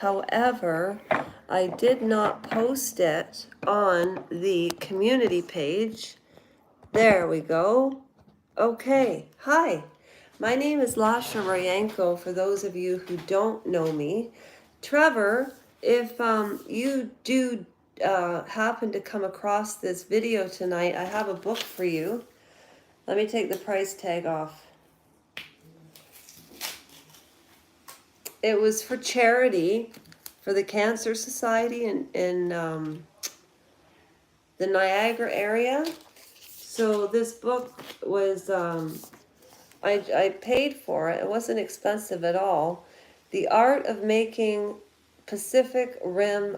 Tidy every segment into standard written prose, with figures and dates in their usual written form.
However, I did not post it on the community page. There we go. Okay, hi. My name is Lasha Rayanko, for those of you who don't know me. Trevor, if you do happen to come across this video tonight, I have a book for you. Let me take the price tag off. It was for charity for the Cancer Society in the Niagara area. So this book was, I paid for it. It wasn't expensive at all. The Art of Making Pacific Rim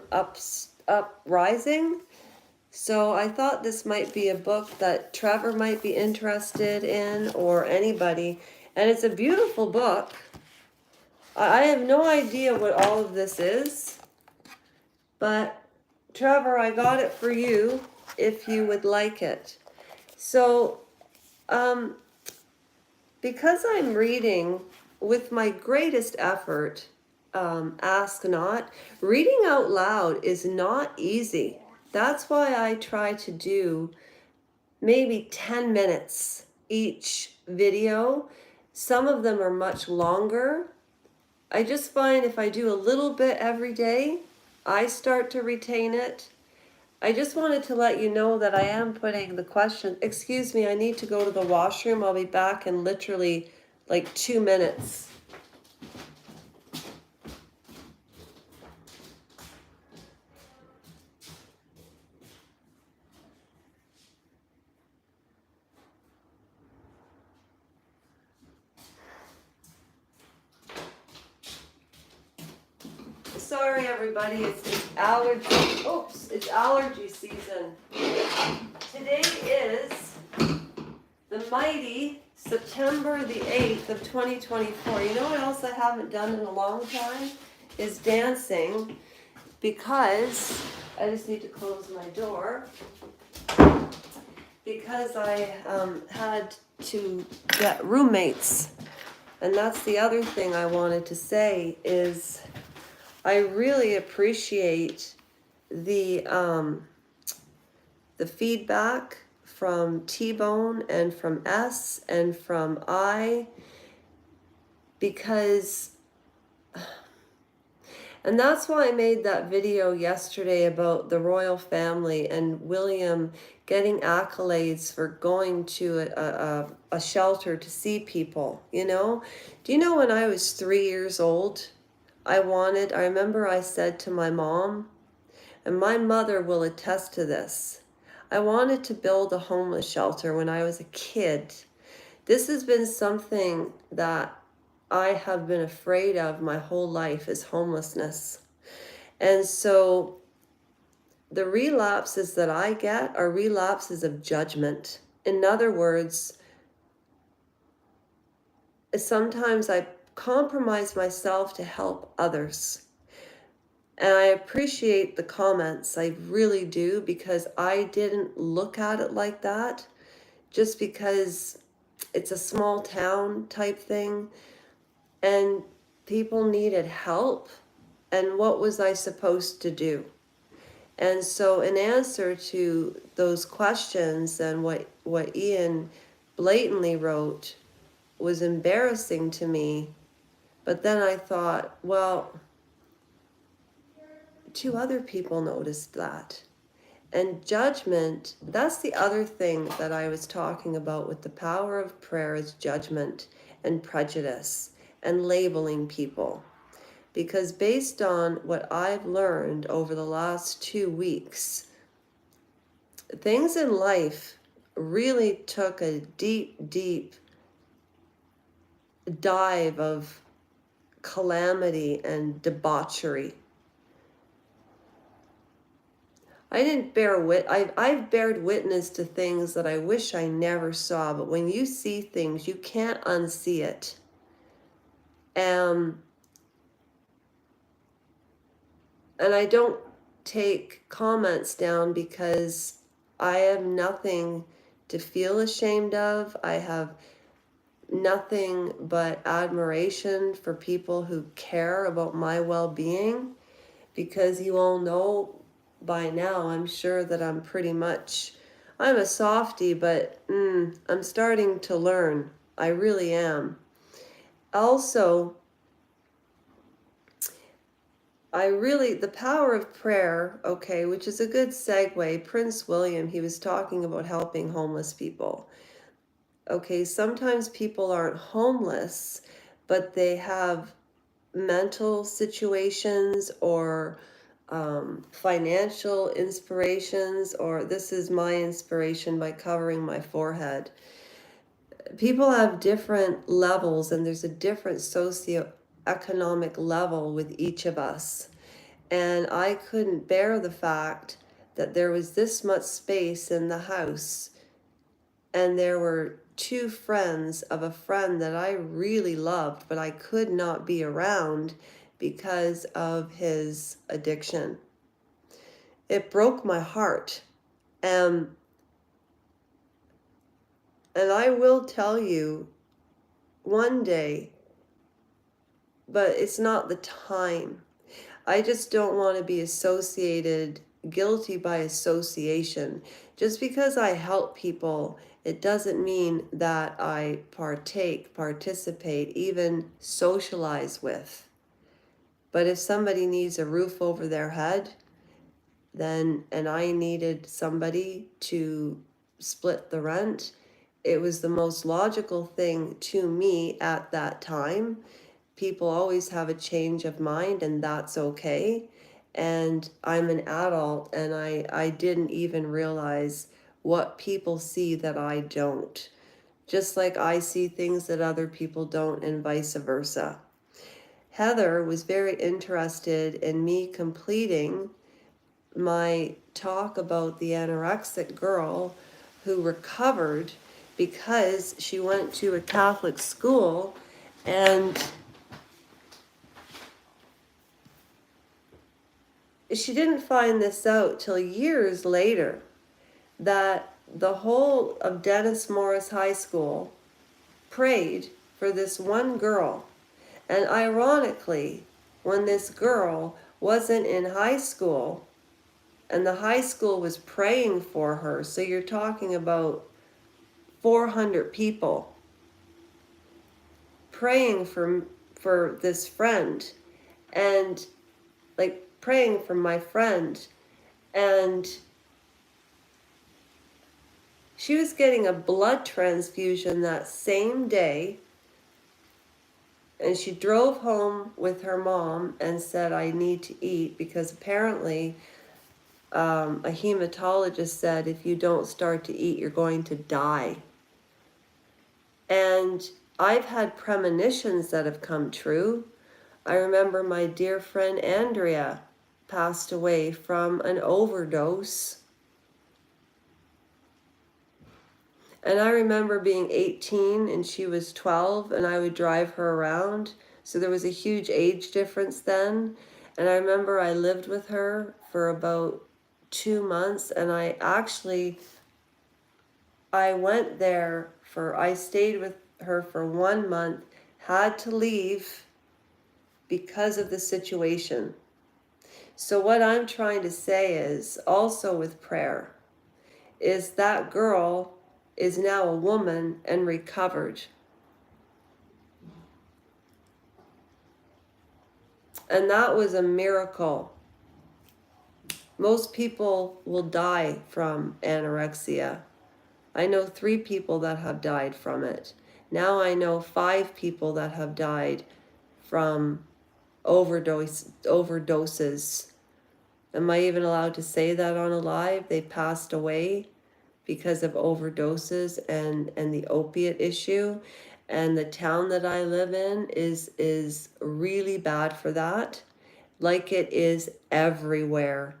Uprising. So I thought this might be a book that Trevor might be interested in, or anybody. And it's a beautiful book. I have no idea what all of this is, but Trevor, I got it for you if you would like it. So, because I'm reading with my greatest effort, ask not, reading out loud is not easy. That's why I try to do maybe 10 minutes each video. Some of them are much longer. I just find if I do a little bit every day, I start to retain it. I just wanted to let you know that I am putting the question. Excuse me, I need to go to the washroom. I'll be back in literally like 2 minutes. Sorry everybody, it's allergy. Oops, it's allergy season. Today is the mighty September the 8th of 2024. You know what else I haven't done in a long time? Is dancing, because I just need to close my door, because I had to get roommates. And that's the other thing I wanted to say is I really appreciate the feedback from T-Bone and from S and from I, because, and that's why I made that video yesterday about the royal family and William getting accolades for going to a shelter to see people, you know? Do you know when I was 3 years old, I remember I said to my mom, and my mother will attest to this, I wanted to build a homeless shelter when I was a kid. This has been something that I have been afraid of my whole life, is homelessness. And so the relapses that I get are relapses of judgment. In other words, sometimes I compromise myself to help others. And I appreciate the comments, I really do, because I didn't look at it like that, just because it's a small town type thing and people needed help. And what was I supposed to do? And so in answer to those questions and what Ian blatantly wrote was embarrassing to me. But then I thought, well, 2 other people noticed that. And judgment, that's the other thing that I was talking about with the power of prayer, is judgment and prejudice and labeling people. Because based on what I've learned over the last 2 weeks, things in life really took a deep, deep dive of calamity and debauchery. I've bared witness to things that I wish I never saw, but when you see things, you can't unsee it. And I don't take comments down because I have nothing to feel ashamed of. I have nothing but admiration for people who care about my well-being, because you all know by now, I'm sure that I'm a softie, but I'm starting to learn. I really am. Also, the power of prayer, okay, which is a good segue. Prince William, he was talking about helping homeless people. Okay, sometimes people aren't homeless, but they have mental situations or financial inspirations, or this is my inspiration by covering my forehead. People have different levels, and there's a different socioeconomic level with each of us. And I couldn't bear the fact that there was this much space in the house, and there were two friends of a friend that I really loved, but I could not be around because of his addiction. It broke my heart. Um, and I will tell you one day, but it's not the time. I just don't want to be associated, guilty by association. Just because I help people, it doesn't mean that I participate, even socialize with. But if somebody needs a roof over their head, and I needed somebody to split the rent, it was the most logical thing to me at that time. People always have a change of mind, and that's okay. And I'm an adult, and I didn't even realize what people see that I don't. Just like I see things that other people don't, and vice versa. Heather was very interested in me completing my talk about the anorexic girl who recovered because she went to a Catholic school, and she didn't find this out till years later, that the whole of Dennis Morris High School prayed for this one girl. And ironically, when this girl wasn't in high school and the high school was praying for her, so you're talking about 400 people praying for this friend, and like praying for my friend, and she was getting a blood transfusion that same day, and she drove home with her mom and said, I need to eat, because apparently a hematologist said if you don't start to eat, you're going to die. And I've had premonitions that have come true. I remember my dear friend Andrea passed away from an overdose. And I remember being 18 and she was 12, and I would drive her around. So there was a huge age difference then. And I remember I lived with her for about 2 months, and I stayed with her for 1 month, had to leave because of the situation. So what I'm trying to say is, also with prayer, is that girl is now a woman and recovered. And that was a miracle. Most people will die from anorexia. I know 3 people that have died from it. Now I know 5 people that have died from overdoses. Am I even allowed to say that on a live? They passed away because of overdoses and the opiate issue. And the town that I live in is really bad for that, like it is everywhere.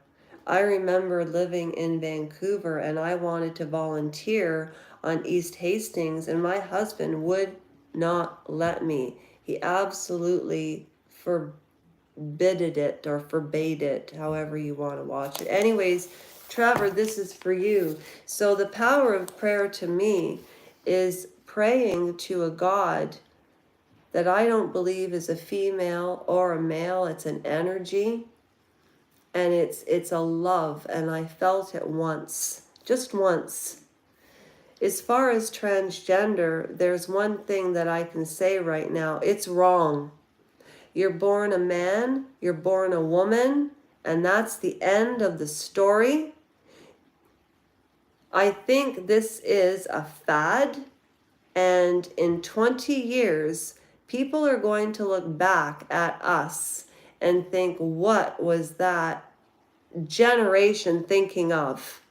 I remember living in Vancouver, and I wanted to volunteer on East Hastings, and my husband would not let me. He absolutely forbade it, however you want to watch it. Anyways, Trevor, this is for you. So the power of prayer to me is praying to a God that I don't believe is a female or a male. It's an energy, and it's a love, and I felt it once, just once. As far as transgender, there's one thing that I can say right now. It's wrong. You're born a man, you're born a woman, and that's the end of the story. I think this is a fad, and in 20 years, people are going to look back at us and think, what was that generation thinking of?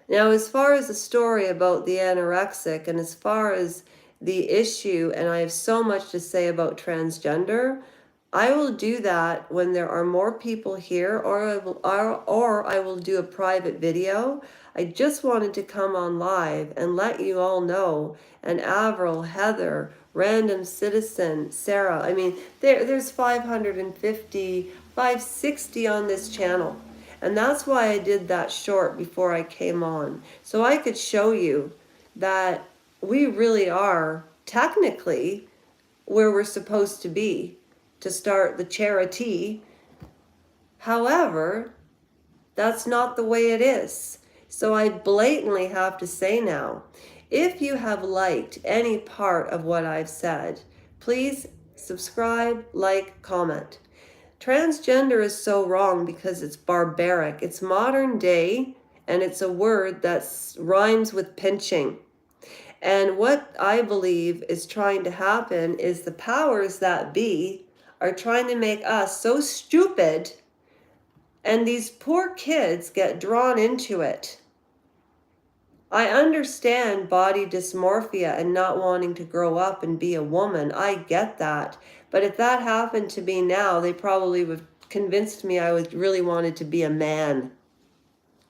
Now, as far as the story about the anorexic, and as far as the issue, and I have so much to say about transgender, I will do that when there are more people here, or I will do a private video. I just wanted to come on live and let you all know, and Avril, Heather, Random Citizen, Sarah, I mean, there's 550, 560 on this channel. And that's why I did that short before I came on. So I could show you that we really are technically where we're supposed to be to start the charity. However, that's not the way it is. So I blatantly have to say now, if you have liked any part of what I've said, please subscribe, like, comment. Transgender is so wrong because it's barbaric. It's modern day, and it's a word that rhymes with pinching. And what I believe is trying to happen is the powers that be are trying to make us so stupid, and these poor kids get drawn into it. I understand body dysmorphia and not wanting to grow up and be a woman. I get that. But if that happened to me now, they probably would have convinced me I really wanted to be a man.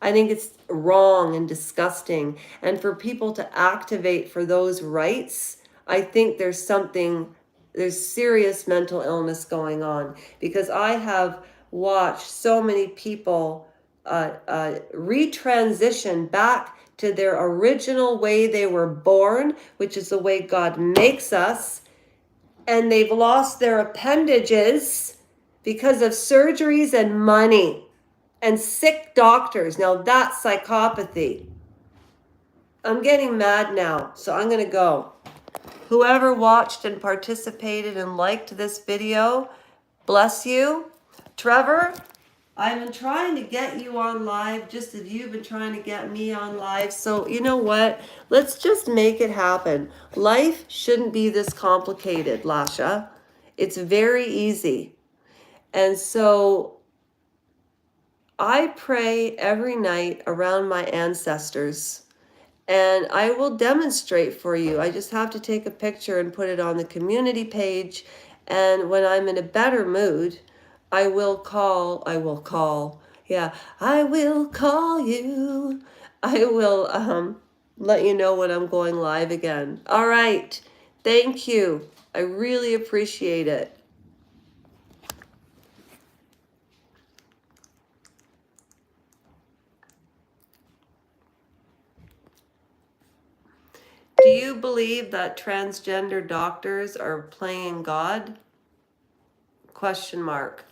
I think it's wrong and disgusting. And for people to activate for those rights, I think there's serious mental illness going on. Because I have watched so many people retransition back to their original way they were born, which is the way God makes us. And they've lost their appendages because of surgeries and money and sick doctors. Now that's psychopathy. I'm getting mad now, so I'm going to go. Whoever watched and participated and liked this video, bless you. Trevor, I've been trying to get you on live just as you've been trying to get me on live. So you know what? Let's just make it happen. Life shouldn't be this complicated, Lasha. It's very easy. And so I pray every night around my ancestors, and I will demonstrate for you. I just have to take a picture and put it on the community page. And when I'm in a better mood, I will call you. I will let you know when I'm going live again. All right. Thank you. I really appreciate it. Do you believe that transgender doctors are playing God? Question mark.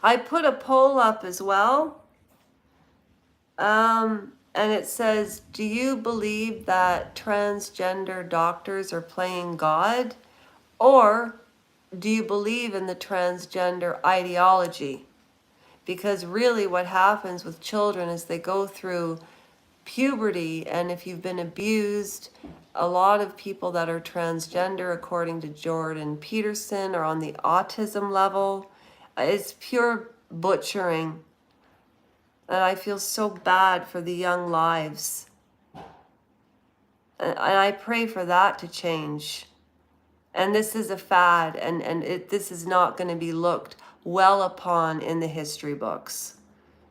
I put a poll up as well. And it says, do you believe that transgender doctors are playing God? Or do you believe in the transgender ideology? Because really what happens with children is they go through puberty, and if you've been abused, a lot of people that are transgender, according to Jordan Peterson, are on the autism level. It's pure butchering. And I feel so bad for the young lives. And I pray for that to change. And this is a fad, and this is not going to be looked well upon in the history books.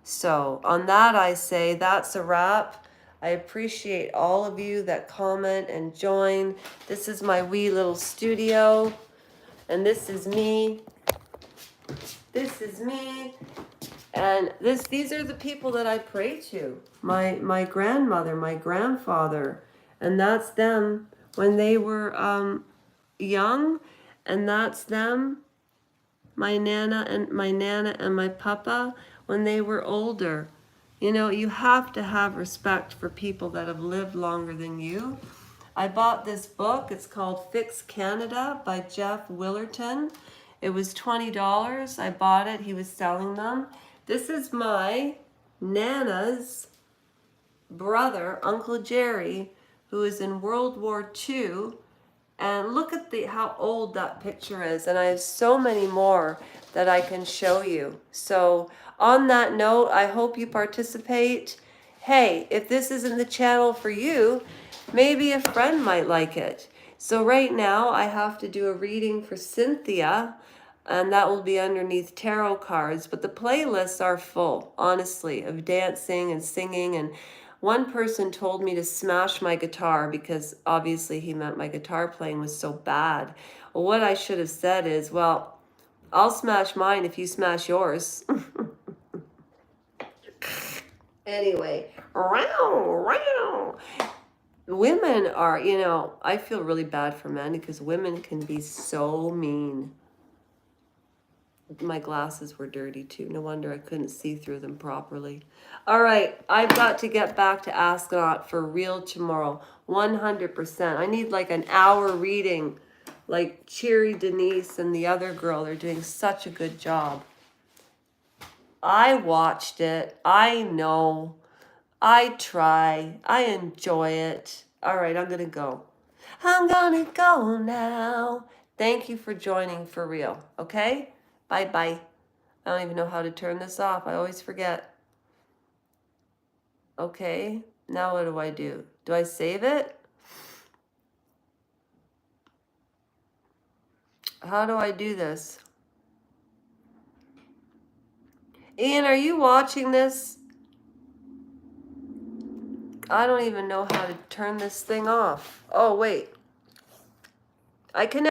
So on that, I say that's a wrap. I appreciate all of you that comment and join. This is my wee little studio, and this is me. This is me. And these are the people that I pray to. My grandmother, my grandfather, and that's them when they were young, and that's them, my nana and my papa, when they were older. You know, you have to have respect for people that have lived longer than you. I bought this book. It's called Fix Canada by Jeff Willerton. It was $20. I bought it. He was selling them. This is my Nana's brother, Uncle Jerry, who is in World War II. And look at how old that picture is. And I have so many more that I can show you. So on that note, I hope you participate. Hey, if this isn't the channel for you, maybe a friend might like it. So right now I have to do a reading for Cynthia, and that will be underneath tarot cards. But the playlists are full, honestly, of dancing and singing. And one person told me to smash my guitar because obviously he meant my guitar playing was so bad. Well, what I should have said is, well, I'll smash mine if you smash yours. Anyway, women are, you know, I feel really bad for men because women can be so mean. My glasses were dirty too. No wonder I couldn't see through them properly. All right, I've got to get back to Astronaut for real tomorrow. 100%. I need like an hour reading. Like Cheery Denise and the other girl, they're doing such a good job. I watched it. I know. I try. I enjoy it. All right, I'm going to go. I'm going to go now. Thank you for joining for real. Okay? Bye-bye. I don't even know how to turn this off. I always forget. Okay, now what do I do? Do I save it? How do I do this? Ian, are you watching this? I don't even know how to turn this thing off. Oh, wait. I can